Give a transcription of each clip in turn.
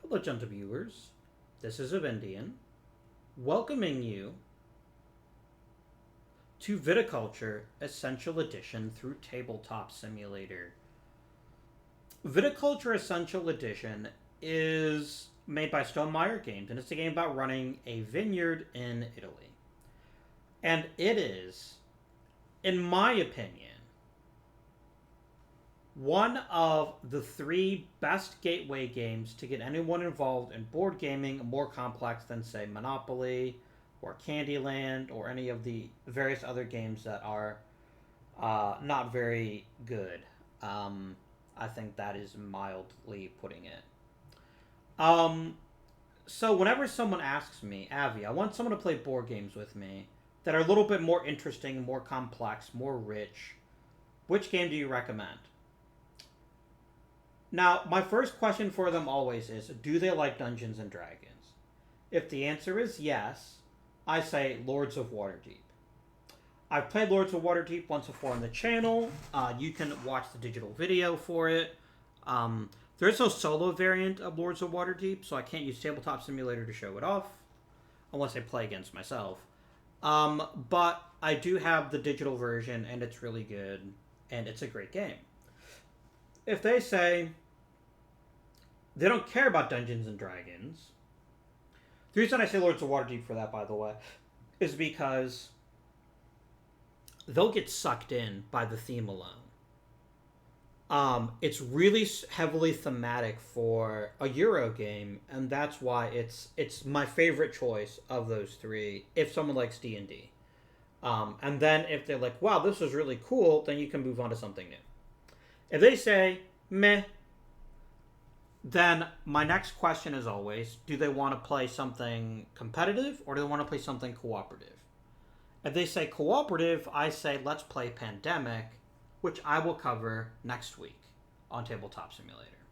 Hello, gentle viewers. This is Indian, welcoming you to Viticulture Essential Edition through Tabletop Simulator. Viticulture Essential Edition is made by Stonemeyer Games, and it's a game about running a vineyard in Italy. And it is, in my opinion, one of the three best gateway games to get anyone involved in board gaming more complex than, say, Monopoly or Candyland or any of the various other games that are not very good. I think that is mildly putting it. So whenever someone asks me, Avi, I want someone to play board games with me that are a little bit more interesting, more complex, more rich, which game do you recommend? Now, my first question for them always is, do they like Dungeons and Dragons? If the answer is yes, I say Lords of Waterdeep. I've played Lords of Waterdeep once before on the channel. You can watch the digital video for it. There's no solo variant of Lords of Waterdeep, so I can't use Tabletop Simulator to show it off, unless I play against myself. But I do have the digital version, and it's really good, and it's a great game. If they say they don't care about Dungeons and Dragons, the reason I say Lords of Waterdeep for that, by the way, is because they'll get sucked in by the theme alone. It's really heavily thematic for a Euro game, and that's why it's my favorite choice of those three. If someone likes D&D, and then if they're like, "Wow, this is really cool," then you can move on to something new. If they say meh, then my next question is always, do they want to play something competitive or do they want to play something cooperative? If they say cooperative, I say let's play Pandemic, which I will cover next week on Tabletop Simulator.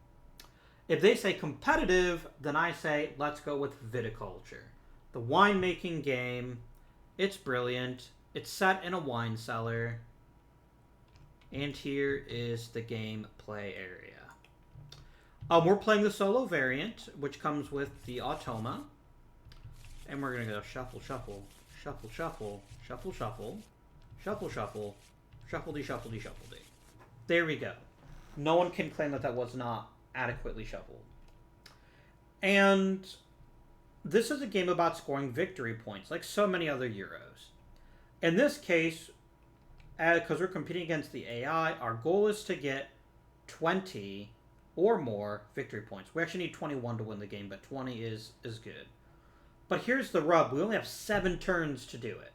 If they say competitive, then I say let's go with Viticulture, the winemaking game. It's brilliant. It's set in a wine cellar. And here is the gameplay area. We're playing the solo variant, which comes with the Automa. And we're going to go shuffle, shuffle, shuffle, shuffle, shuffle, shuffle, shuffle, shuffle, shuffle-dee, shuffle-dee, shuffle-dee. There we go. No one can claim that that was not adequately shuffled. And this is a game about scoring victory points, like so many other Euros. In this case, because we're competing against the AI, our goal is to get 20 or more victory points. We actually need 21 to win the game, but 20 is good. But here's the rub. We only have 7 turns to do it.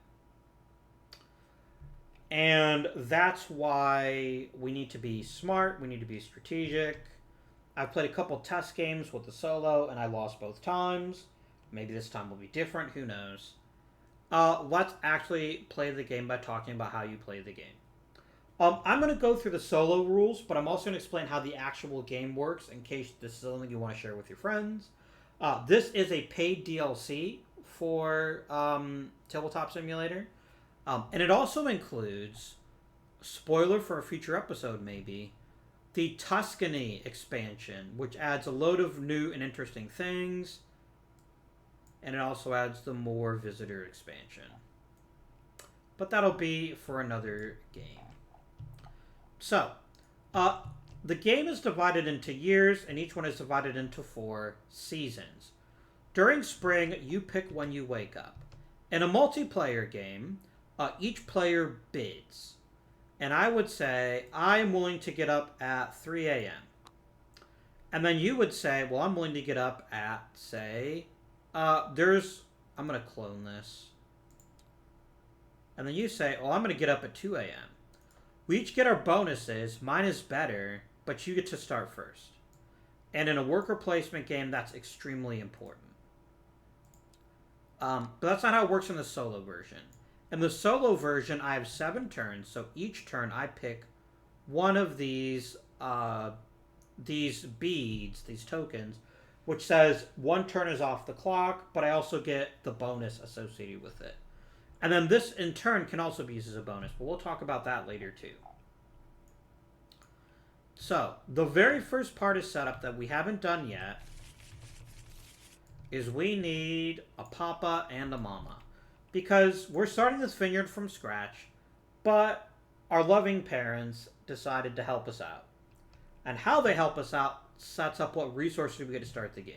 And that's why we need to be smart. We need to be strategic. I've played a couple test games with the solo, and I lost both times. Maybe this time will be different. Who knows? Let's actually play the game by talking about how you play the game. I'm going to go through the solo rules, but I'm also going to explain how the actual game works in case this is something you want to share with your friends. This is a paid DLC for Tabletop Simulator. And it also includes, spoiler for a future episode maybe, the Tuscany expansion, which adds a load of new and interesting things. And it also adds the more visitor expansion. But that'll be for another game. So, the game is divided into years, and each one is divided into 4 seasons. During spring, you pick when you wake up. In a multiplayer game, each player bids. And I would say, I'm willing to get up at 3 a.m. And then you would say, well, I'm willing to get up at, say, I'm going to clone this. And then you say, well, I'm going to get up at 2 a.m. We each get our bonuses. Mine is better, but you get to start first. And in a worker placement game, that's extremely important. But that's not how it works in the solo version. In the solo version, I have 7 turns, so each turn I pick one of these beads, these tokens, which says 1 turn is off the clock, but I also get the bonus associated with it. And then this, in turn, can also be used as a bonus, but we'll talk about that later, too. So, the very first part is set up that we haven't done yet is we need a papa and a mama. Because we're starting this vineyard from scratch, but our loving parents decided to help us out. And how they help us out sets up what resources we get to start the game.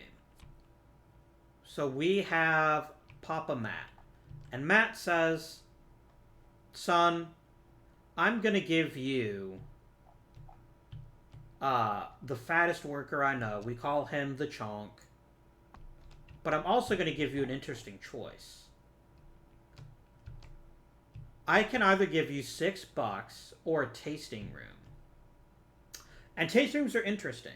So we have Papa Matt. And Matt says, son, I'm going to give you the fattest worker I know. We call him the Chonk. But I'm also going to give you an interesting choice. I can either give you $6 or a tasting room. And tasting rooms are interesting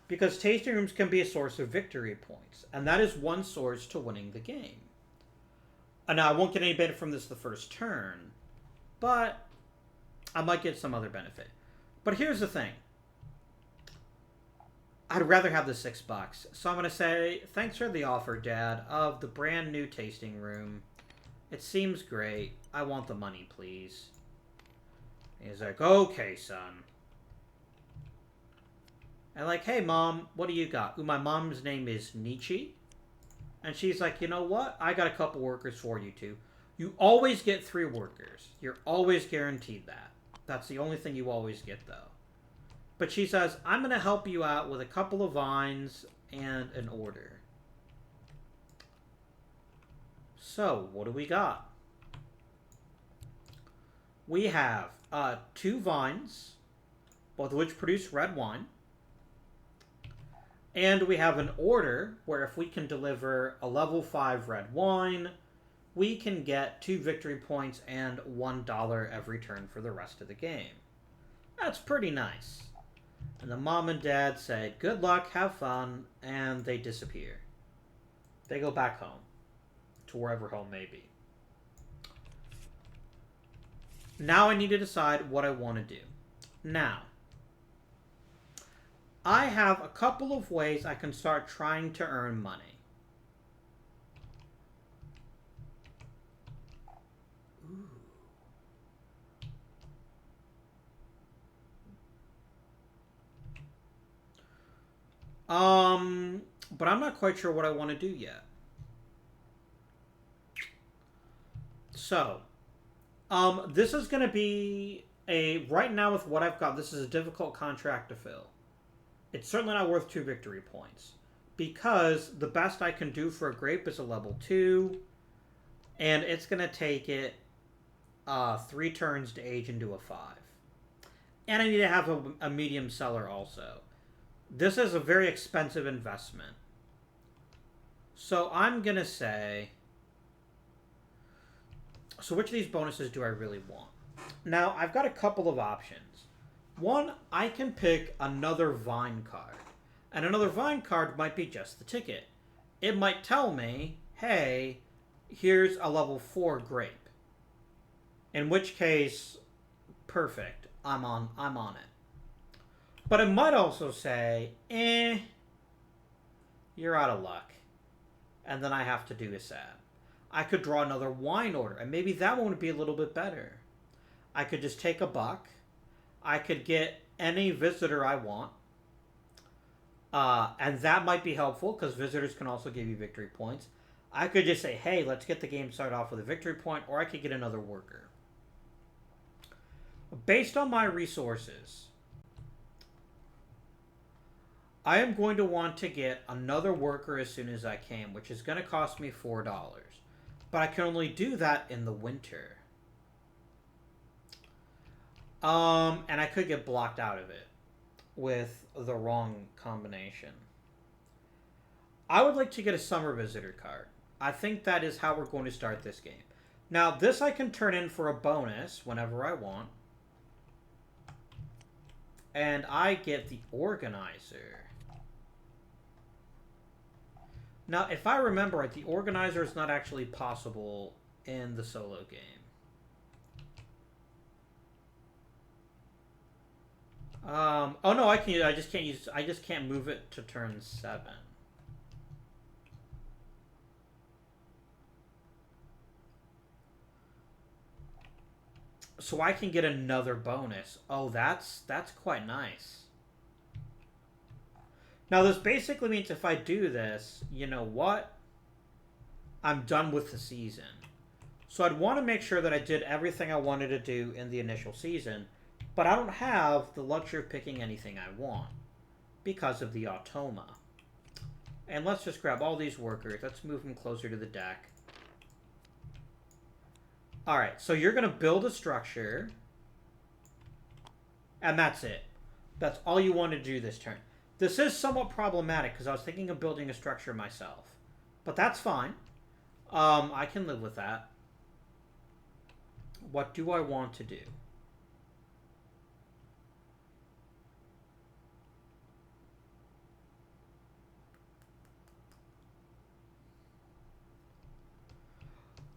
because tasting rooms can be a source of victory points, and that is one source to winning the game. And now I won't get any benefit from this the first turn, but I might get some other benefit. But here's the thing. I'd rather have the $6. So I'm going to say, thanks for the offer, Dad, of the brand new tasting room. It seems great. I want the money, please. He's like, okay, son. And like, hey, Mom, what do you got? Ooh, my mom's name is Nietzsche. And she's like, you know what? I got a couple workers for you, too. You always get 3 workers. You're always guaranteed that. That's the only thing you always get, though. But she says, I'm going to help you out with a couple of vines and an order. So, what do we got? We have 2 vines, both of which produce red wine. And we have an order where if we can deliver a level 5 red wine, we can get 2 victory points and $1 every turn for the rest of the game. That's pretty nice. And the mom and dad say, good luck, have fun, and they disappear. They go back home. To wherever home may be. Now I need to decide what I want to do. Now, I have a couple of ways I can start trying to earn money. But I'm not quite sure what I want to do yet. So, this is going to be right now with what I've got, this is a difficult contract to fill. It's certainly not worth 2 victory points. Because the best I can do for a grape is a level 2. And it's going to take it 3 turns to age into a 5. And I need to have a medium cellar also. This is a very expensive investment. So I'm going to say... So which of these bonuses do I really want? Now, I've got a couple of options. One, I can pick another vine card. And another vine card might be just the ticket. It might tell me, hey, here's a level 4 grape. In which case, perfect. I'm on it. But it might also say, you're out of luck. And then I have to do a sad. I could draw another wine order, and maybe that one would be a little bit better. I could just take $1. I could get any visitor I want. And that might be helpful, because visitors can also give you victory points. I could just say, hey, let's get the game started off with a victory point, or I could get another worker. Based on my resources, I am going to want to get another worker as soon as I can, which is going to cost me $4. But I can only do that in the winter. And I could get blocked out of it with the wrong combination. I would like to get a summer visitor card. I think that is how we're going to start this game. Now, this I can turn in for a bonus whenever I want. And I get the organizer. Now, if I remember right, the organizer is not actually possible in the solo game. Oh no, I can. I just can't use. I just can't move it to turn 7. So I can get another bonus. Oh, that's quite nice. Now, this basically means if I do this, you know what? I'm done with the season. So I'd want to make sure that I did everything I wanted to do in the initial season, but I don't have the luxury of picking anything I want because of the automa. And let's just grab all these workers. Let's move them closer to the deck. Alright, so you're going to build a structure. And that's it. That's all you want to do this turn. This is somewhat problematic because I was thinking of building a structure myself. But that's fine. I can live with that. What do I want to do?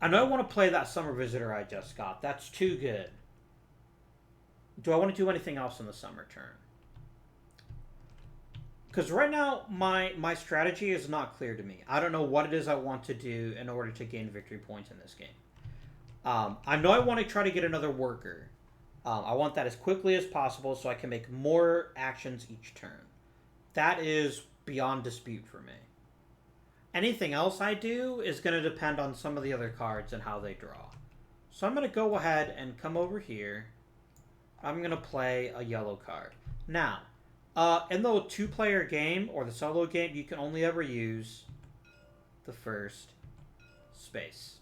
I know I want to play that Summer Visitor I just got. That's too good. Do I want to do anything else in the summer turn? Because right now, my strategy is not clear to me. I don't know what it is I want to do in order to gain victory points in this game. I know I want to try to get another worker. I want that as quickly as possible so I can make more actions each turn. That is beyond dispute for me. Anything else I do is going to depend on some of the other cards and how they draw. So I'm going to go ahead and come over here. I'm going to play a yellow card. Now, in the two-player game or the solo game, you can only ever use the first space.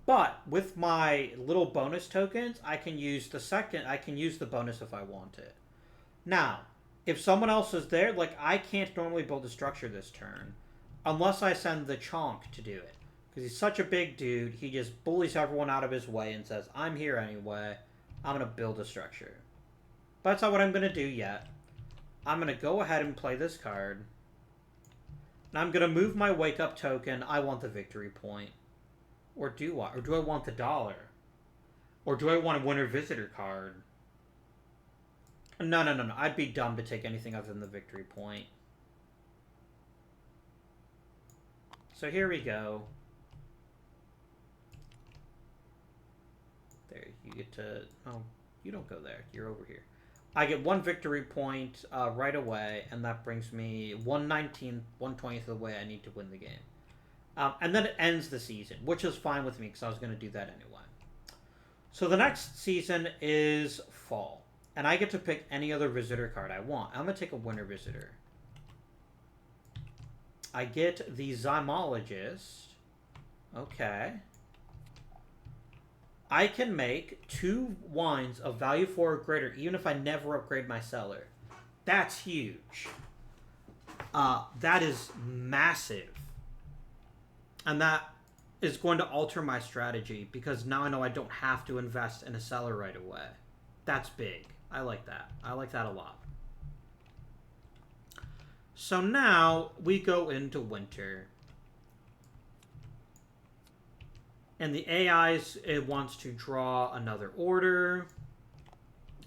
But with my little bonus tokens, I can use the second. I can use the bonus if I want it. Now, if someone else is there, like I can't normally build a structure this turn unless I send the Chonk to do it. Because he's such a big dude, he just bullies everyone out of his way and says, I'm here anyway. I'm going to build a structure. But that's not what I'm going to do yet. I'm going to go ahead and play this card. And I'm going to move my Wake Up token. I want the victory point. Or do I? Or do I want the dollar? Or do I want a Winter Visitor card? No. I'd be dumb to take anything other than the victory point. So here we go. There, you get to... Oh, you don't go there. You're over here. I get one victory point right away, and that brings me 1/19th, 1/20th of the way I need to win the game. And then it ends the season, which is fine with me because I was going to do that anyway. So the next season is fall, and I get to pick any other visitor card I want. I'm going to take a Winter Visitor. I get the Zymologist. Okay. I can make 2 wines of value 4 or greater, even if I never upgrade my cellar. That's huge. That is massive. And that is going to alter my strategy, because now I know I don't have to invest in a cellar right away. That's big. I like that. I like that a lot. So now we go into winter. And the AIs, it wants to draw another order.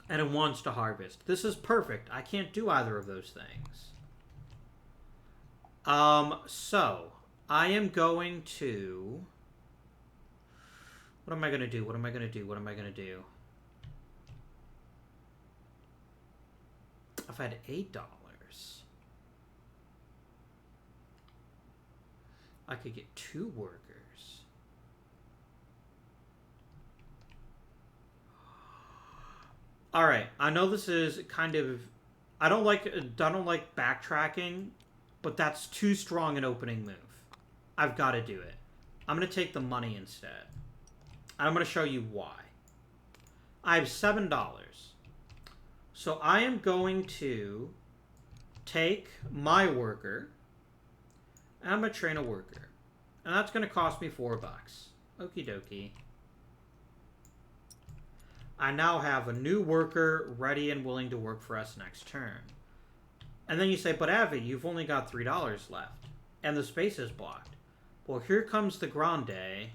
And it wants to harvest. This is perfect. I can't do either of those things. So I am going to... What am I going to do? What am I going to do? What am I going to do? If I had $8... I could get 2 workers. All right, I know this is kind of... I don't like backtracking, but that's too strong an opening move. I've got to do it. I'm going to take the money instead. And I'm going to show you why. I have $7. So I am going to take my worker... I'm going to train a worker. And that's going to cost me $4. Okie dokie. I now have a new worker ready and willing to work for us next turn. And then you say, but Avi, you've only got $3 left. And the space is blocked. Well, here comes the Grande.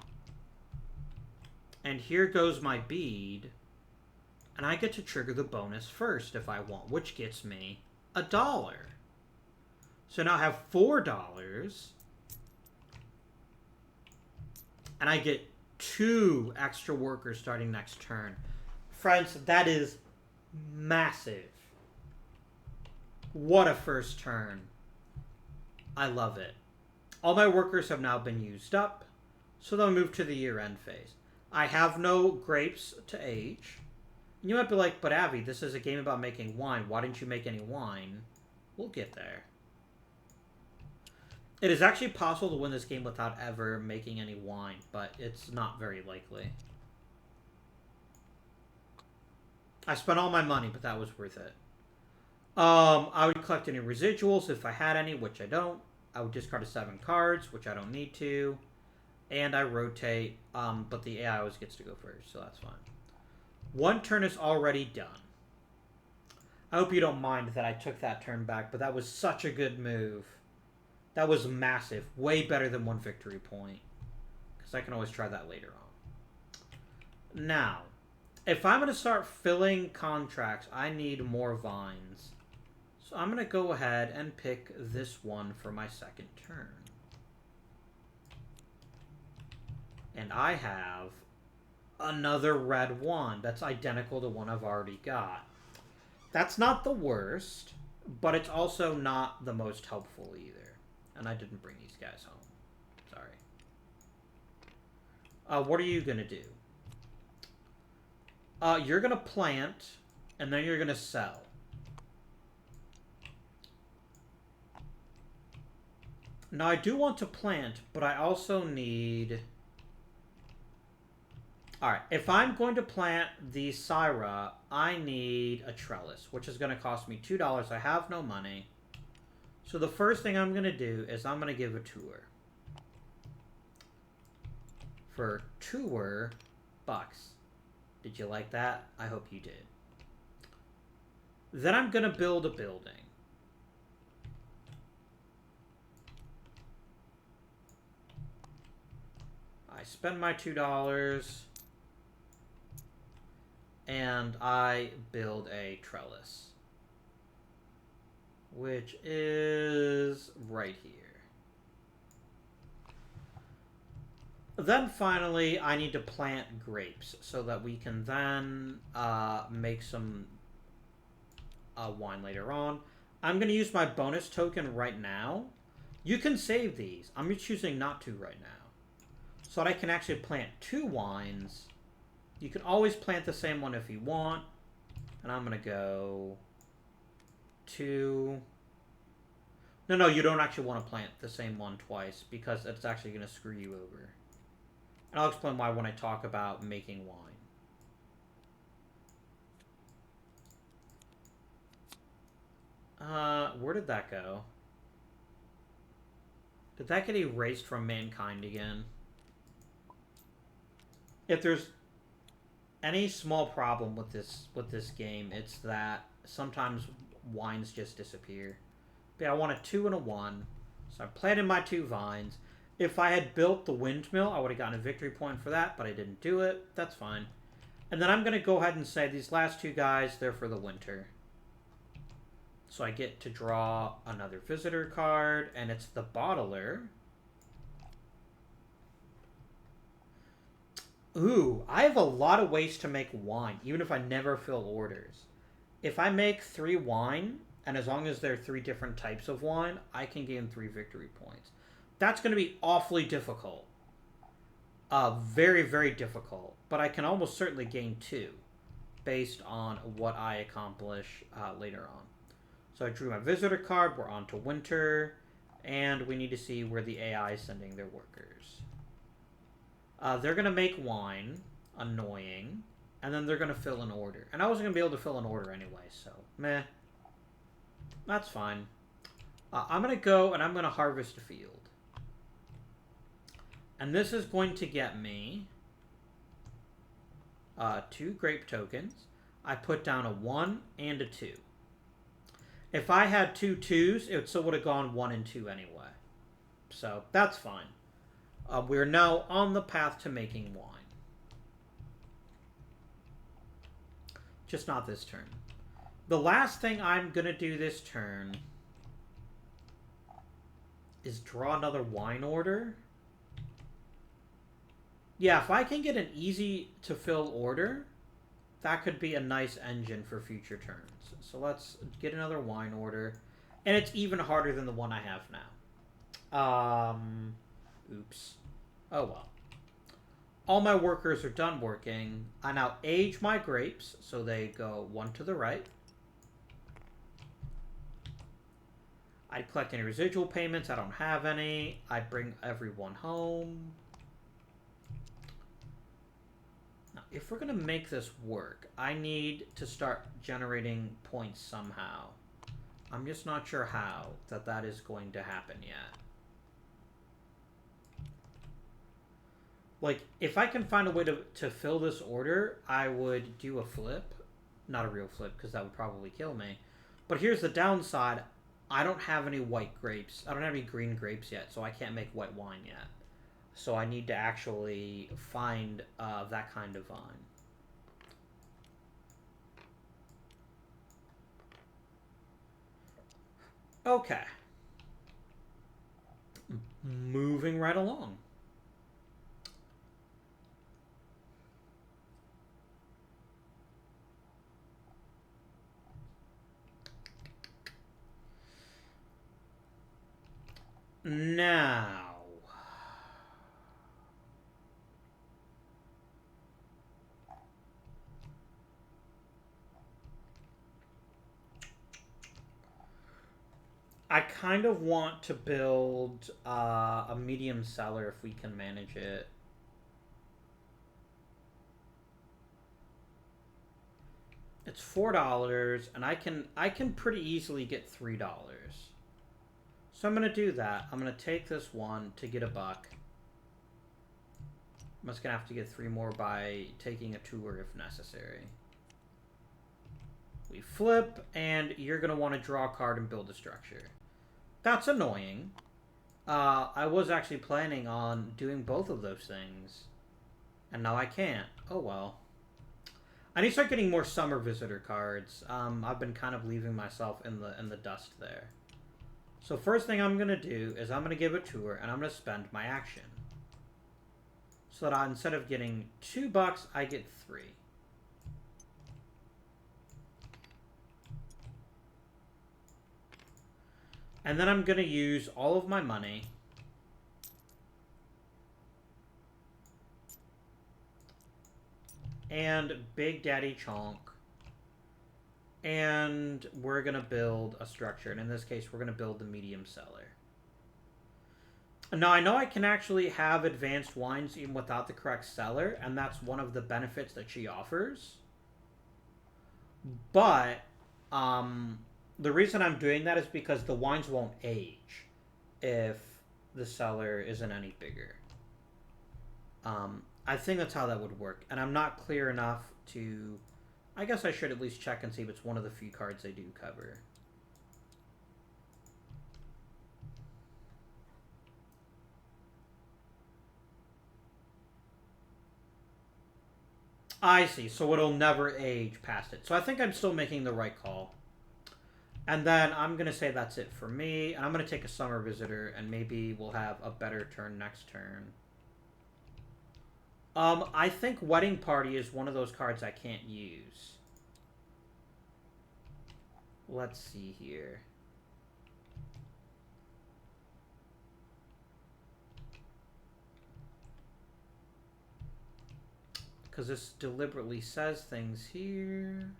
And here goes my bead. And I get to trigger the bonus first if I want, which gets me $1. So now I have $4, and I get 2 extra workers starting next turn. Friends, that is massive. What a first turn. I love it. All my workers have now been used up, so they'll move to the year-end phase. I have no grapes to age. You might be like, but Avi, this is a game about making wine. Why didn't you make any wine? We'll get there. It is actually possible to win this game without ever making any wine, but it's not very likely. I spent all my money, but that was worth it. I would collect any residuals if I had any, which I don't. I would discard 7 cards, which I don't need to. And I rotate, but the AI always gets to go first, so that's fine. 1 turn is already done. I hope you don't mind that I took that turn back, but that was such a good move. That was massive. Way better than 1 victory point. Because I can always try that later on. Now, if I'm going to start filling contracts, I need more vines. So I'm going to go ahead and pick this one for my second turn. And I have another red one that's identical to one I've already got. That's not the worst, but it's also not the most helpful either. And I didn't bring these guys home. Sorry. What are you going to do? You're going to plant, and then you're going to sell. Now, I do want to plant, but I also need... Alright, if I'm going to plant the Syrah, I need a trellis, which is going to cost me $2. I have no money. So the first thing I'm going to do is I'm going to give a tour. For $2 bucks. Did you like that? I hope you did. Then I'm going to build a building. I spend my $2. And I build a trellis. Which is right here. Then finally, I need to plant grapes so that we can then make some wine later on. I'm going to use my bonus token right now. You can save these. I'm choosing not to right now. So that I can actually plant 2 wines. You can always plant the same one if you want. And I'm going to go 2. No, you don't actually want to plant the same one twice because it's actually going to screw you over. And I'll explain why when I talk about making wine. Where did that go? Did that get erased from mankind again? If there's any small problem with this game, it's that sometimes wines just disappear. But I want a 2 and a 1, so I planted my 2 vines. If I had built the windmill, I would have gotten a victory point for that, but I didn't do it. That's fine. And then I'm going to go ahead and say these last 2 guys, they're for the winter. So I get to draw another visitor card, and it's the bottler. Ooh, I have a lot of ways to make wine, even if I never fill orders. If I make 3 wine, and as long as there are 3 different types of wine, I can gain 3 victory points. That's going to be awfully difficult. Very, very difficult. But I can almost certainly gain 2, based on what I accomplish later on. So I drew my visitor card, we're on to winter, and we need to see where the AI is sending their workers. They're going to make wine, annoying, and then they're going to fill an order. And I wasn't going to be able to fill an order anyway, so meh. That's fine. I'm going to go and I'm going to harvest a field. And this is going to get me 2 grape tokens. I put down a 1 and a 2. If I had 2 2s, it still would have gone 1 and 2 anyway. So that's fine. We're now on the path to making wine. Just not this turn. The last thing I'm going to do this turn is draw another wine order. Yeah, if I can get an easy to fill order, that could be a nice engine for future turns. So let's get another wine order. And it's even harder than the one I have now. Oops. Oh well. All my workers are done working. I now age my grapes, so they go one to the right. I collect any residual payments. I don't have any. I bring everyone home. Now, if we're going to make this work, I need to start generating points somehow. I'm just not sure how that is going to happen yet. Like, if I can find a way to fill this order, I would do a flip. Not a real flip, because that would probably kill me. But here's the downside. I don't have any white grapes. I don't have any green grapes yet, so I can't make white wine yet. So I need to actually find that kind of vine. Okay. Moving right along. Now, I kind of want to build a medium cellar if we can manage it. It's $4, and I can pretty easily get $3. So I'm going to do that. I'm going to take this one to get $1. I'm just going to have to get 3 more by taking a tour if necessary. We flip, and you're going to want to draw a card and build a structure. That's annoying. I was actually planning on doing both of those things, and now I can't. Oh well. I need to start getting more summer visitor cards. I've been kind of leaving myself in the dust there. So first thing I'm going to do is I'm going to give a tour, and I'm going to spend my action. So that instead of getting $2, I get 3. And then I'm going to use all of my money. And Big Daddy Chonk. And we're going to build a structure. And in this case, we're going to build the medium cellar. Now, I know I can actually have advanced wines even without the correct cellar. And that's one of the benefits that she offers. But, the reason I'm doing that is because the wines won't age if the cellar isn't any bigger. I think that's how that would work. And I'm not clear enough to... I guess I should at least check and see if it's one of the few cards they do cover. I see. So it'll never age past it. So I think I'm still making the right call. And then I'm going to say that's it for me. And I'm going to take a summer visitor, and maybe we'll have a better turn next turn. I think Wedding Party is one of those cards I can't use. Let's see here. Because this deliberately says things here.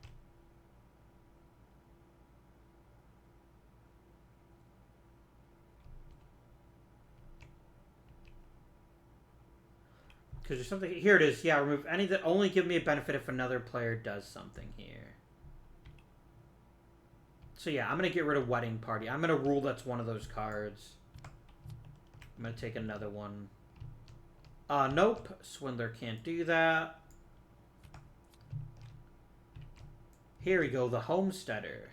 Because there's something... Here it is. Yeah, remove any that only give me a benefit if another player does something here. So yeah, I'm going to get rid of Wedding Party. I'm going to rule that's one of those cards. I'm going to take another one. Nope. Swindler can't do that. Here we go. The Homesteader.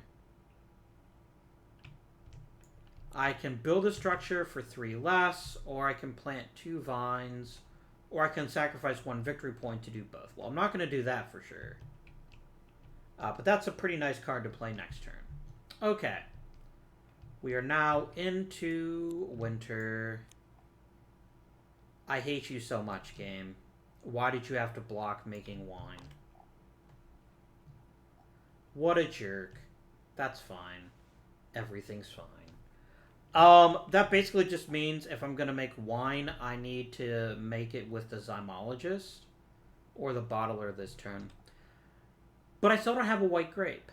I can build a structure for 3 less, or I can plant 2 vines... Or I can sacrifice 1 victory point to do both. Well, I'm not going to do that for sure. But that's a pretty nice card to play next turn. Okay. We are now into winter. I hate you so much, game. Why did you have to block making wine? What a jerk. That's fine. Everything's fine. That basically just means if I'm gonna make wine, I need to make it with the zymologist or the bottler this turn. But I still don't have a white grape.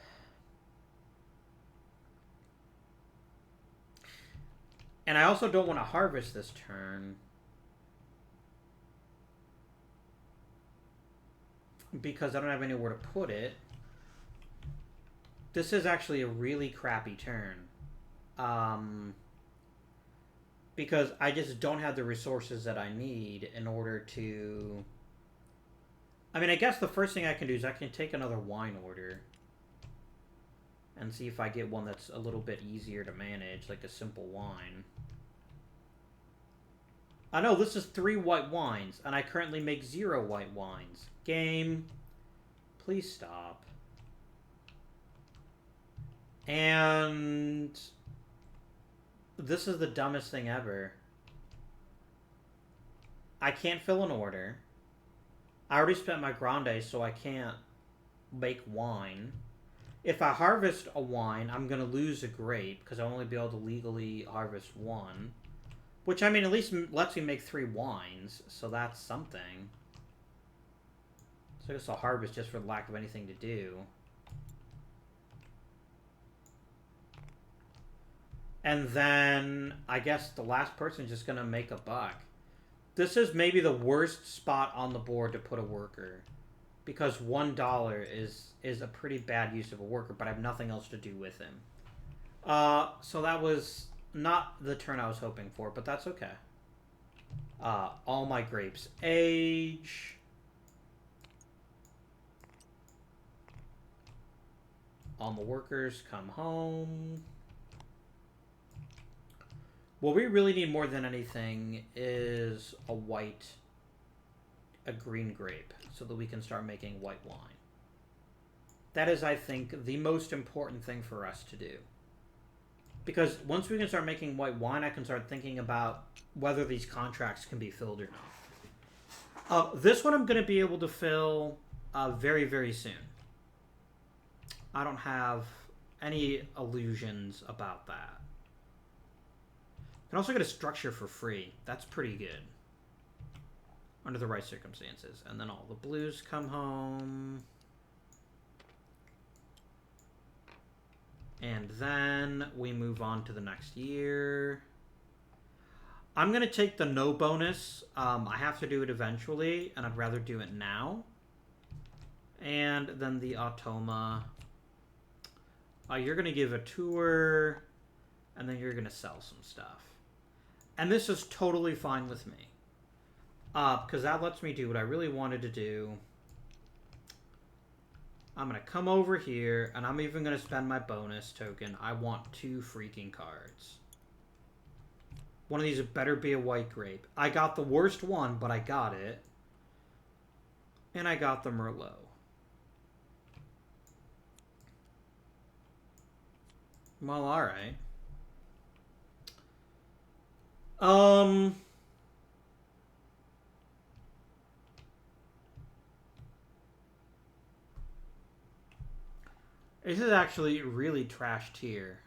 And I also don't want to harvest this turn. Because I don't have anywhere to put it. This is actually a really crappy turn. Because I just don't have the resources that I need in order to... I mean, I guess the first thing I can do is I can take another wine order. And see if I get one that's a little bit easier to manage, like a simple wine. I know this is 3 white wines, and I currently make 0 white wines. Game, please stop. And this is the dumbest thing ever. I can't fill an order. I already spent my grande, so I can't make wine. If I harvest a wine, I'm going to lose a grape, because I'll only be able to legally harvest 1. Which, I mean, at least lets me make 3 wines, so that's something. So I guess I'll harvest just for the lack of anything to do. And then, I guess the last person's just going to make a buck. This is maybe the worst spot on the board to put a worker. Because $1 is a pretty bad use of a worker, but I have nothing else to do with him. So that was not the turn I was hoping for, but that's okay. All my grapes age. All the workers come home. What we really need more than anything is a green grape, so that we can start making white wine. That is, I think, the most important thing for us to do. Because once we can start making white wine, I can start thinking about whether these contracts can be filled or not. This one I'm going to be able to fill very, very soon. I don't have any illusions about that. I can also get a structure for free. That's pretty good. Under the right circumstances. And then all the blues come home. And then we move on to the next year. I'm going to take the no bonus. I have to do it eventually, and I'd rather do it now. And then the Automa. You're going to give a tour, and then you're going to sell some stuff. And this is totally fine with me. Because that lets me do what I really wanted to do. I'm going to come over here, and I'm even going to spend my bonus token. I want 2 freaking cards. One of these better be a white grape. I got the worst one, but I got it. And I got the Merlot. Well, alright. This is actually really trashed here.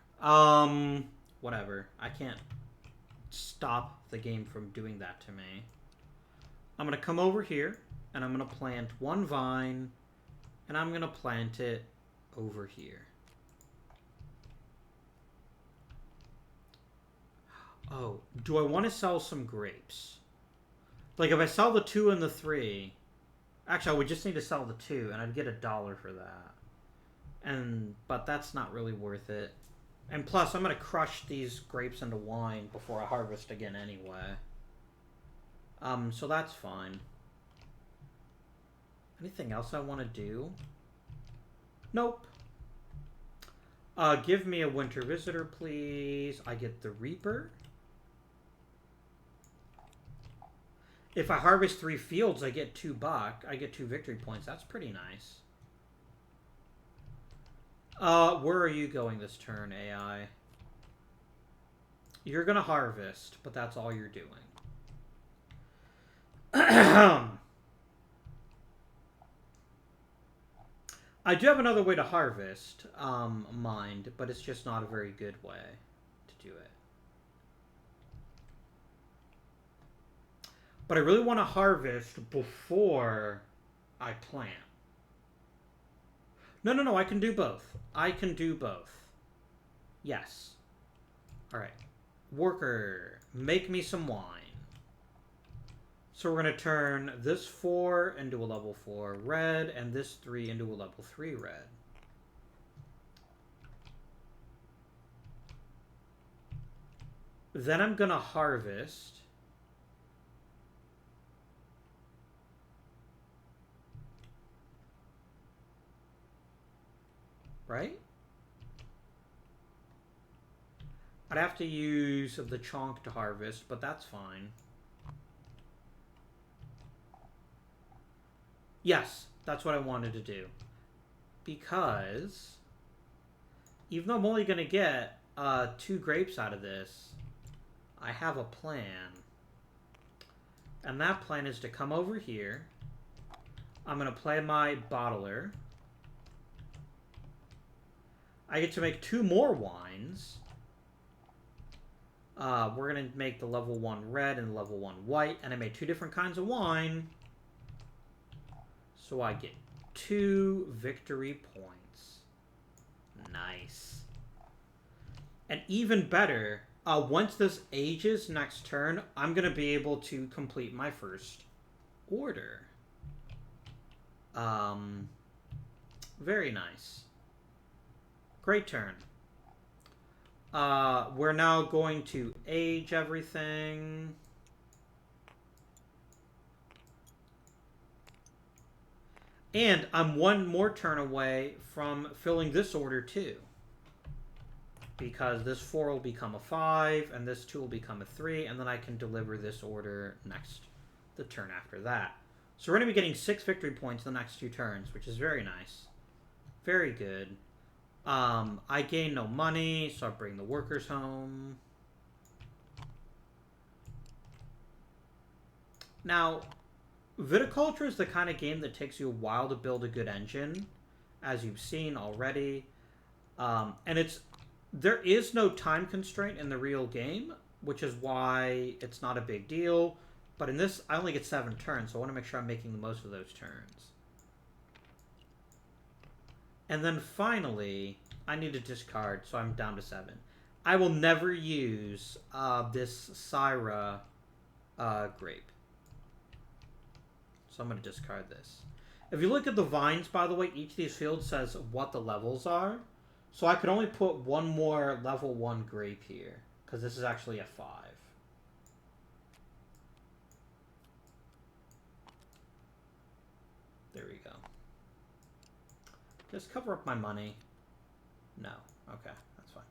Whatever. I can't stop the game from doing that to me. I'm going to come over here, and I'm going to plant 1 vine, and I'm going to plant it over here. Oh, do I want to sell some grapes? Like, if I sell the 2 and the 3... Actually, I would just need to sell the 2, and I'd get $1 for that. But that's not really worth it. And plus, I'm going to crush these grapes into wine before I harvest again anyway. So that's fine. Anything else I want to do? Nope. Give me a winter visitor, please. I get the Reaper. If I harvest 3 fields, I get $2. I get 2 victory points. That's pretty nice. Where are you going this turn, AI? You're gonna harvest, but that's all you're doing. I do have another way to harvest, mind, but it's just not a very good way to do it. But I really want to harvest before I plant. No, no, no, I can do both. I can do both. Yes. Alright. Worker, make me some wine. So we're going to turn this 4 into a level 4 red, and this 3 into a level 3 red. Then I'm going to harvest. Right? I'd have to use the chonk to harvest, but that's fine. Yes, that's what I wanted to do. Because even though I'm only going to get 2 grapes out of this, I have a plan. And that plan is to come over here. I'm going to play my bottler. I get to make 2 more wines. We're going to make the level 1 red and level 1 white. And I made 2 different kinds of wine. So I get 2 victory points. Nice. And even better, once this ages next turn, I'm going to be able to complete my first order. Very nice. Great turn. We're now going to age everything. And I'm 1 more turn away from filling this order too. Because this 4 will become a 5, and this 2 will become a 3, and then I can deliver this order next, the turn after that. So we're going to be getting 6 victory points the next 2 turns, which is very nice. Very good. I gain no money, so I bring the workers home. Now, Viticulture is the kind of game that takes you a while to build a good engine, as you've seen already. And there is no time constraint in the real game, which is why it's not a big deal. But in this, I only get 7 turns, so I want to make sure I'm making the most of those turns. And then finally, I need to discard, so I'm down to 7. I will never use this Syrah grape. So I'm going to discard this. If you look at the vines, by the way, each of these fields says what the levels are. So I could only put 1 more level 1 grape here, because this is actually a 5. There we go. Just cover up my money. No. Okay, that's fine.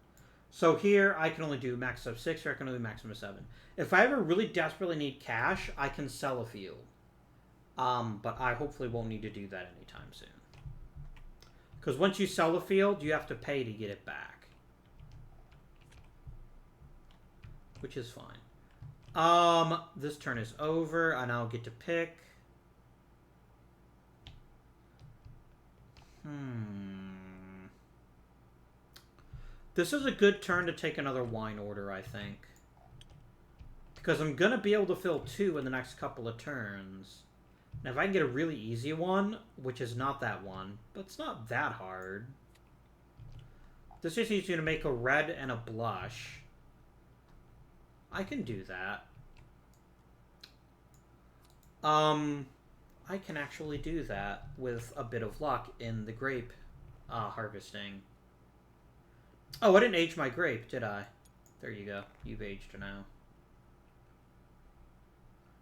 So here I can only do max of 6, or I can only do maximum of 7. If I ever really desperately need cash, I can sell a field. But I hopefully won't need to do that anytime soon. Because once you sell a field, you have to pay to get it back. Which is fine. This turn is over. I now get to pick. This is a good turn to take another wine order, I think. Because I'm going to be able to fill 2 in the next couple of turns. Now, if I can get a really easy one, which is not that one, but it's not that hard. This just needs you to make a red and a blush. I can do that. I can actually do that with a bit of luck in the grape harvesting. Oh, I didn't age my grape, did I? There you go. You've aged now.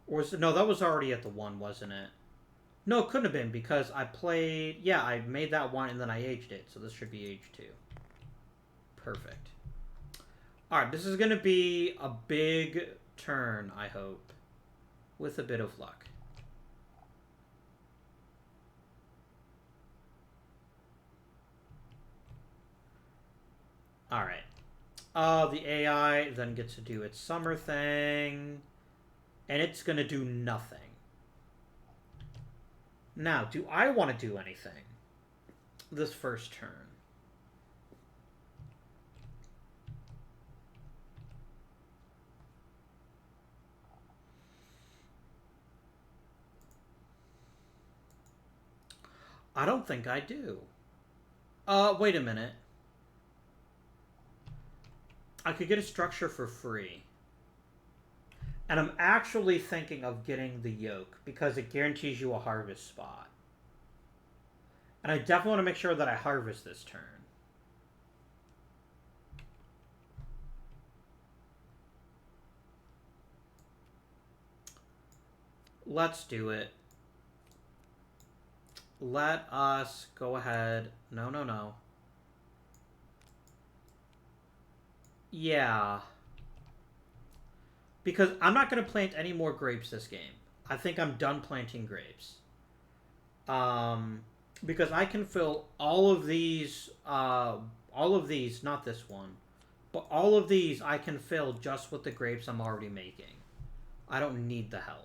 Or was it, no, that was already at the 1, wasn't it? No, it couldn't have been, because I played... Yeah, I made that 1 and then I aged it, so this should be age 2. Perfect. Alright, this is going to be a big turn, I hope. With a bit of luck. Alright. The AI then gets to do its summer thing. And it's going to do nothing. Now, do I want to do anything this first turn? I don't think I do. Wait a minute. I could get a structure for free. And I'm actually thinking of getting the yoke because it guarantees you a harvest spot. And I definitely want to make sure that I harvest this turn. Let's do it. Let us go ahead. No, no, no. Yeah. Because I'm not going to plant any more grapes this game. I think I'm done planting grapes. Because I can fill all of these, not this one, but all of these I can fill just with the grapes I'm already making. I don't need the help.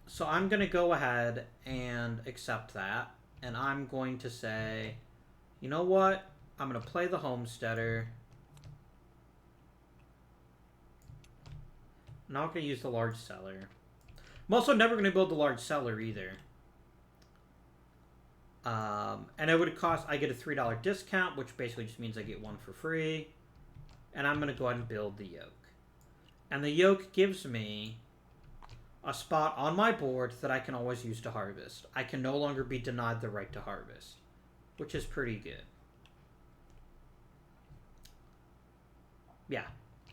So I'm going to go ahead and accept that. And I'm going to say, you know what? I'm going to play the homesteader. I'm not going to use the large cellar. I'm also never going to build the large cellar either. And it would cost, I get a $3 discount, which basically just means I get one for free. And I'm going to go ahead and build the yoke. And the yoke gives me a spot on my board that I can always use to harvest. I can no longer be denied the right to harvest, which is pretty good. Yeah,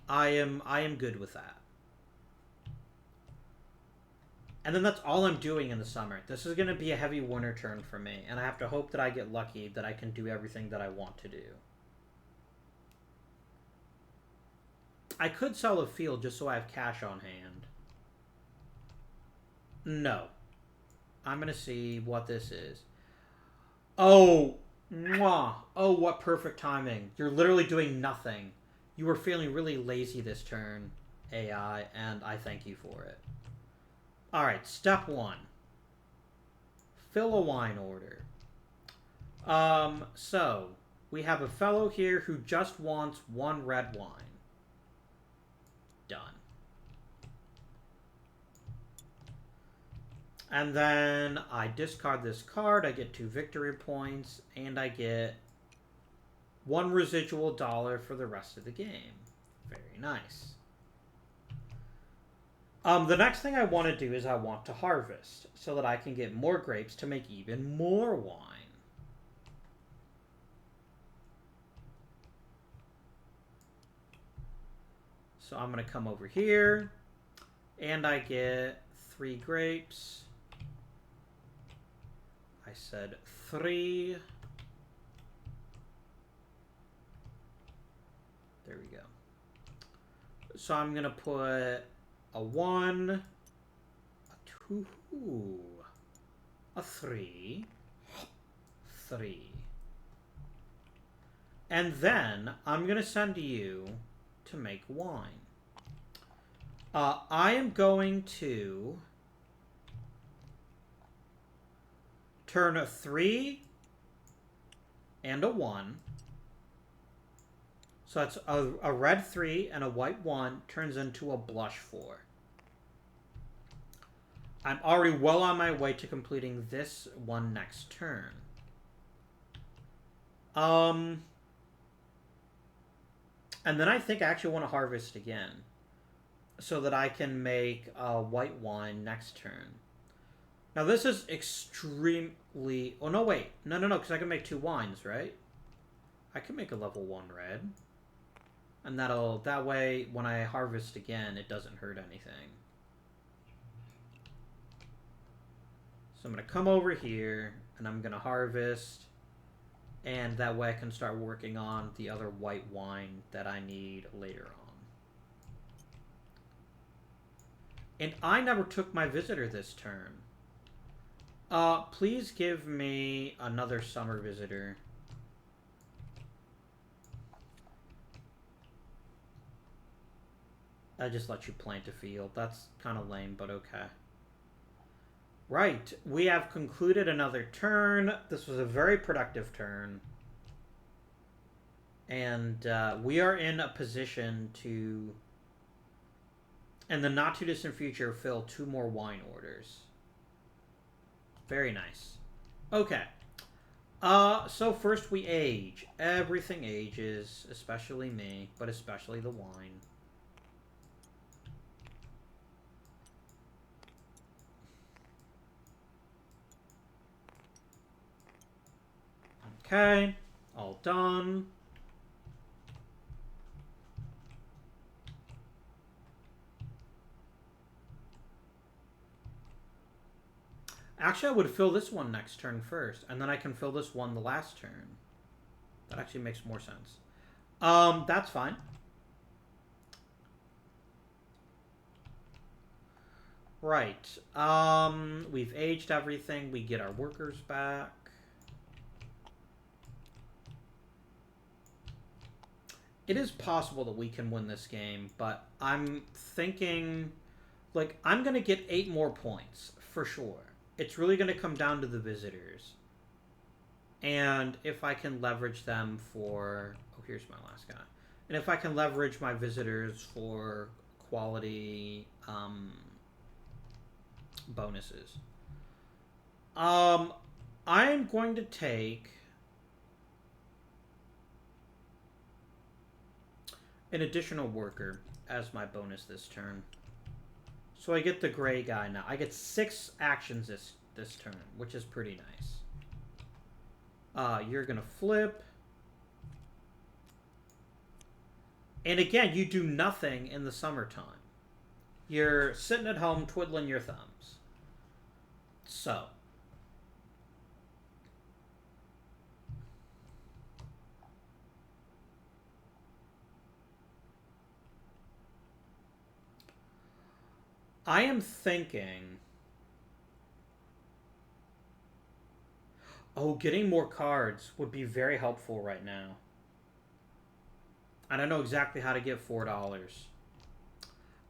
I am good with that. And then that's all I'm doing in the summer. This is going to be a heavy winter turn for me, and I have to hope that I get lucky that I can do everything that I want to do. I could sell a field just so I have cash on hand. No. I'm going to see what this is. Oh, mwah. Oh, what perfect timing. You're literally doing nothing. You were feeling really lazy this turn, AI, and I thank you for it. Alright, step 1. Fill a wine order. So, we have a fellow here who just wants 1 red wine. Done. And then I discard this card, I get 2 victory points, and I get 1 residual dollar for the rest of the game. Very nice. The next thing I want to do is I want to harvest so that I can get more grapes to make even more wine. So I'm going to come over here and I get 3 grapes. I said 3. There we go. So I'm going to put a 1, a 2, a 3, 3. And then I'm going to send you to make wine. I am going to turn a 3 and a 1. So that's a red 3 and a white 1 turns into a blush 4. I'm already well on my way to completing this one next turn. And then I think I actually want to harvest again so that I can make white wine next turn. Now this is extremely... Oh, no, wait. No, because I can make 2 wines, right? I can make a level 1 red. And that way, when I harvest again, it doesn't hurt anything. So I'm going to come over here, and I'm going to harvest. And that way I can start working on the other white wine that I need later on. And I never took my visitor this turn. Please give me another summer visitor. I just let you plant a field. That's kind of lame, but okay. Right, we have concluded another turn. This was a very productive turn. And we are in a position to, in the not-too-distant future, fill 2 more wine orders. Very nice. Okay. So first we age. Everything ages, especially me, but especially the wine. Okay, all done. Actually, I would fill this one next turn first, and then I can fill this one the last turn. That actually makes more sense. That's fine. Right. We've aged everything. We get our workers back. It is possible that we can win this game, but I'm thinking, like, I'm going to get 8 more points, for sure. It's really going to come down to the visitors. And if I can leverage them for... Oh, here's my last guy. And if I can leverage my visitors for quality bonuses. I'm going to take an additional worker as my bonus this turn. So I get the gray guy now. I get 6 actions this turn, which is pretty nice. You're going to flip. And again, you do nothing in the summertime. You're sitting at home twiddling your thumbs. So. I am thinking... Oh, getting more cards would be very helpful right now. I don't know exactly how to get $4.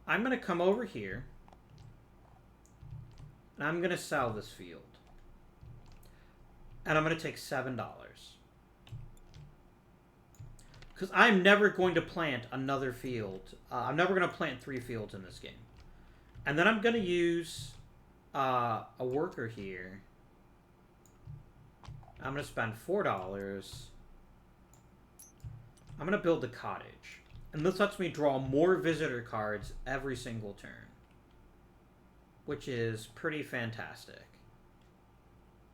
I'm going to come over here. And I'm going to sell this field. And I'm going to take $7. Because I'm never going to plant another field. I'm never going to plant 3 fields in this game. And then I'm going to use a worker here. I'm going to spend $4. I'm going to build a cottage. And this lets me draw more visitor cards every single turn. Which is pretty fantastic.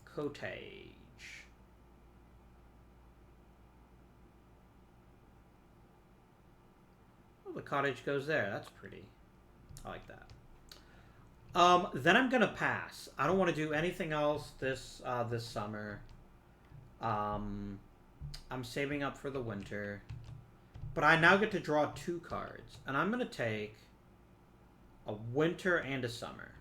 Cottage. Oh, the cottage goes there. That's pretty. I like that. Then I'm going to pass. I don't want to do anything else this summer. I'm saving up for the winter. But I now get to draw 2 cards. And I'm going to take a winter and a summer.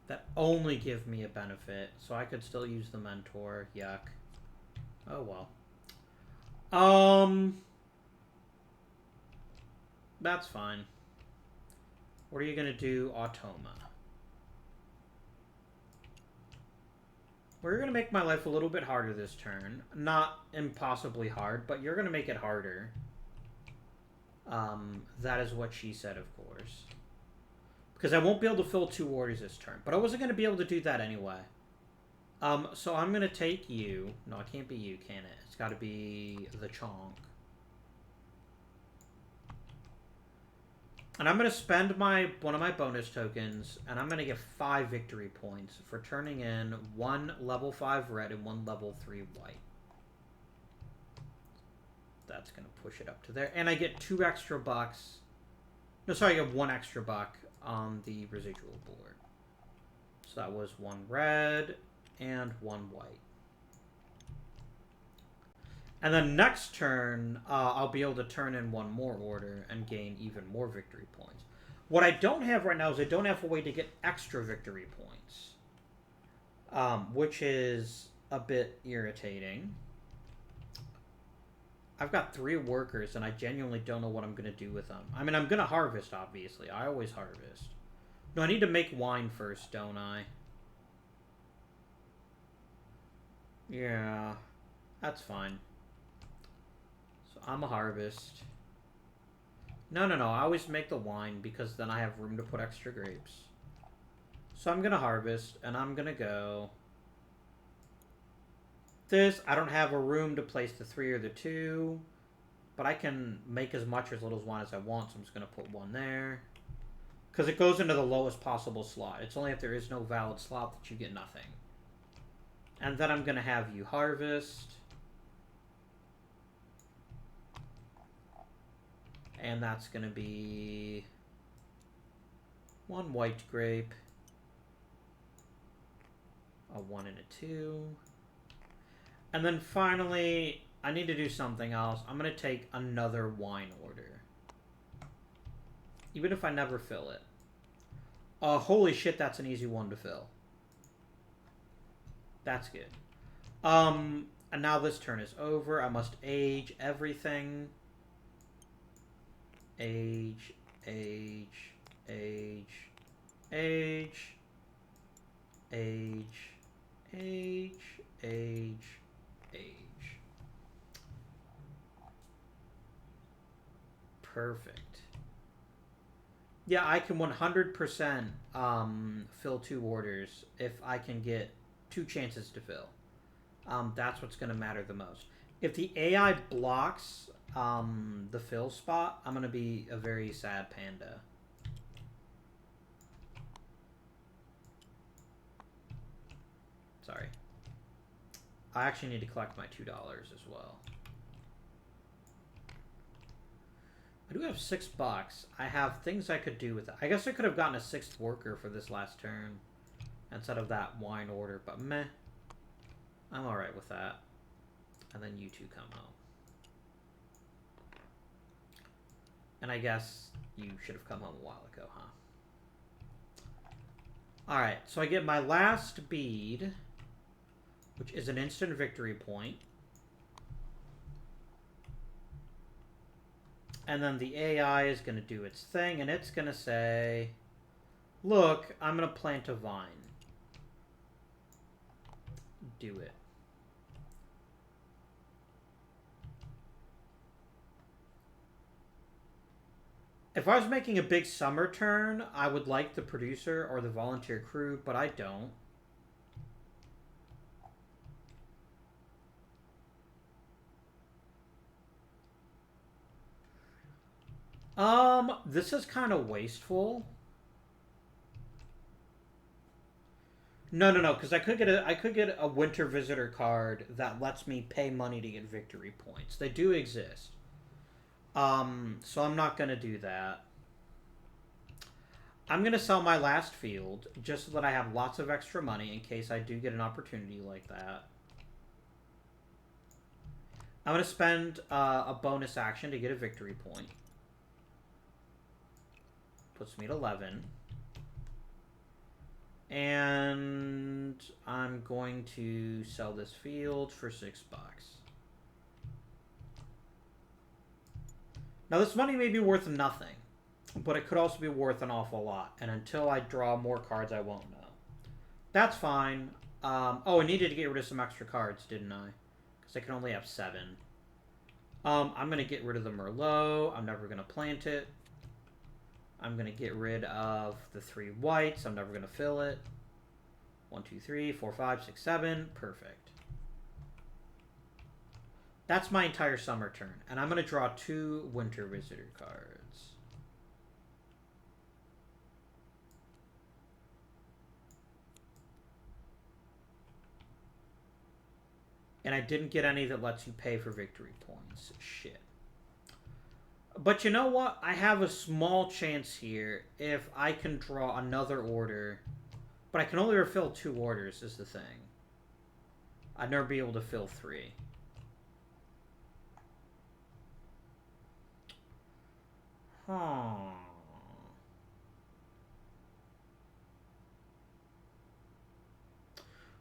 That only give me a benefit, so I could still use the mentor. Yuck. Oh well. That's fine. What are you gonna do, Automa? We're gonna make my life a little bit harder this turn. Not impossibly hard, but you're gonna make it harder. That is what she said, of course. Because I won't be able to fill 2 orders this turn. But I wasn't going to be able to do that anyway. So I'm going to take you. No, it can't be you, can it? It's got to be the Chonk. And I'm going to spend one of my bonus tokens. And I'm going to get 5 victory points for turning in 1 level 5 red and 1 level 3 white. That's going to push it up to there. And I get 2 extra bucks. No, sorry, I get 1 extra buck on the residual board. So that was 1 red and 1 white. And then next turn, I'll be able to turn in 1 more order and gain even more victory points. What I don't have right now is I don't have a way to get extra victory points. Which is a bit irritating. I've got 3 workers, and I genuinely don't know what I'm going to do with them. I mean, I'm going to harvest, obviously. I always harvest. No, I need to make wine first, don't I? Yeah, that's fine. So I'm a harvest. No, no, no. I always make the wine because then I have room to put extra grapes. So I'm going to harvest, and I'm going to go... This, I don't have a room to place the 3 or the 2, but I can make as much or as little wine as I want, so I'm just going to put 1 there. Because it goes into the lowest possible slot. It's only if there is no valid slot that you get nothing. And then I'm going to have you harvest. And that's going to be 1 white grape, a 1 and a 2. And then finally, I need to do something else. I'm going to take another wine order. Even if I never fill it. Holy shit, that's an easy one to fill. That's good. And now this turn is over. I must age everything. Age, age, age, age, age, age, age, age. Perfect. Yeah, I can 100% fill 2 orders if I can get 2 chances to fill. That's what's going to matter the most. If the AI blocks the fill spot, I'm going to be a very sad panda. Sorry. I actually need to collect my $2 as well. I do have $6. I have things I could do with it. I guess I could have gotten a 6th worker for this last turn instead of that wine order, but meh. I'm alright with that. And then you 2 come home. And I guess you should have come home a while ago, huh? Alright, so I get my last bead, which is an instant victory point. And then the AI is going to do its thing, and it's going to say, look, I'm going to plant a vine. Do it. If I was making a big summer turn, I would like the producer or the volunteer crew, but I don't. This is kind of wasteful. No, no, no, because I could get a winter visitor card that lets me pay money to get victory points. They do exist. So I'm not gonna do that. I'm gonna sell my last field just so that I have lots of extra money in case I do get an opportunity like that. I'm gonna spend a bonus action to get a victory point. Puts me at 11. And I'm going to sell this field for $6. Now this money may be worth nothing, but it could also be worth an awful lot. And until I draw more cards, I won't know. That's fine. Oh, I needed to get rid of some extra cards, didn't I? Because I can only have 7. I'm going to get rid of the Merlot. I'm never going to plant it. I'm going to get rid of the 3 whites. I'm never going to fill it. 1, 2, 3, 4, 5, 6, 7. Perfect. That's my entire summer turn. And I'm going to draw 2 winter visitor cards. And I didn't get any that lets you pay for victory points. Shit. But you know what? I have a small chance here if I can draw another order. But I can only refill 2 orders is the thing. I'd never be able to fill 3. Huh.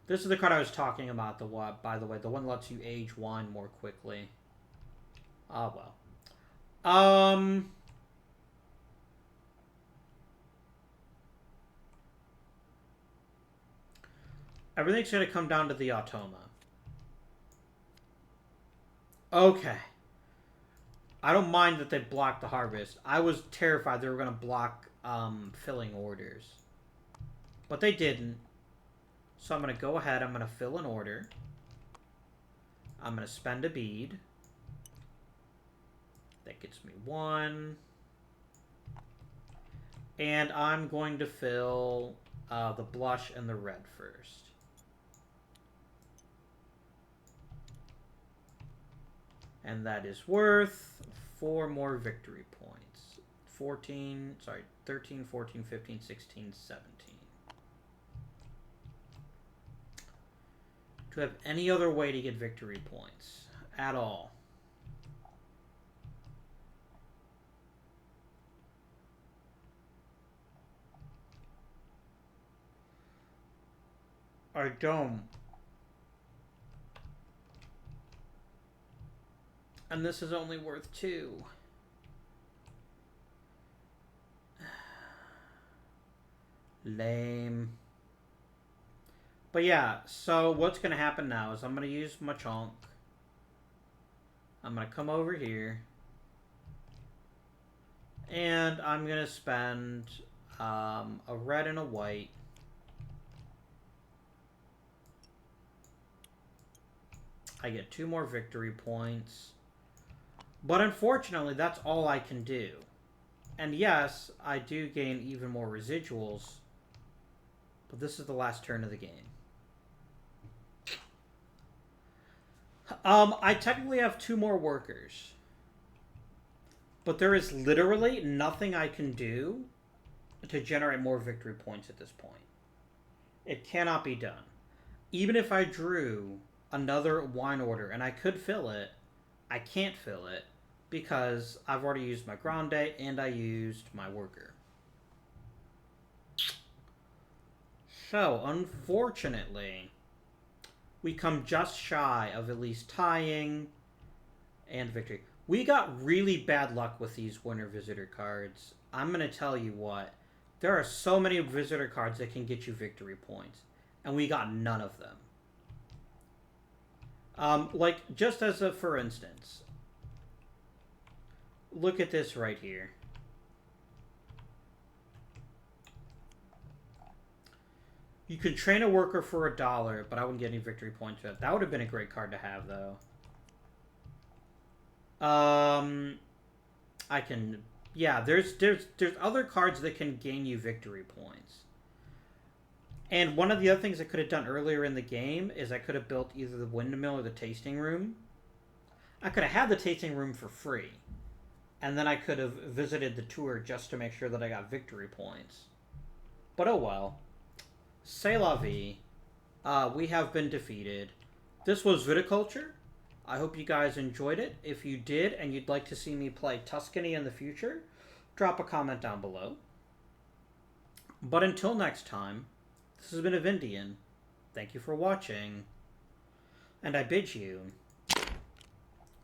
This is the card I was talking about, by the way. The one that lets you age wine more quickly. Ah, well. Everything's going to come down to the automa. Okay. I don't mind that they blocked the harvest. I was terrified they were going to block filling orders. But they didn't. So I'm going to go ahead. I'm going to fill an order. I'm going to spend a bead. That gets me 1. And I'm going to fill the blush and the red first. And that is worth 4 more victory points. 13, 14, 15, 16, 17. Do I have any other way to get victory points at all? I don't. And this is only worth 2. Lame. But yeah, so what's going to happen now is I'm going to use my chunk. I'm going to come over here. And I'm going to spend a red and a white. I get 2 more victory points. But unfortunately, that's all I can do. And yes, I do gain even more residuals. But this is the last turn of the game. I technically have 2 more workers. But there is literally nothing I can do to generate more victory points at this point. It cannot be done. Even if I drew another wine order and I could fill it, I can't fill it because I've already used my grande and I used my worker. So, unfortunately, we come just shy of at least tying and victory. We got really bad luck with these winter visitor cards. I'm going to tell you what. There are so many visitor cards that can get you victory points. And we got none of them. Like, just as a for instance. Look at this right here. You could train a worker for $1, but I wouldn't get any victory points for that. That would have been a great card to have, though. I can... Yeah, there's other cards that can gain you victory points. And one of the other things I could have done earlier in the game is I could have built either the windmill or the tasting room. I could have had the tasting room for free. And then I could have visited the tour just to make sure that I got victory points. But oh well. C'est la vie. We have been defeated. This was Viticulture. I hope you guys enjoyed it. If you did and you'd like to see me play Tuscany in the future, drop a comment down below. But until next time, this has been Avindian. Thank you for watching. And I bid you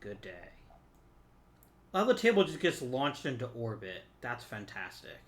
good day. Well, the table just gets launched into orbit. That's fantastic.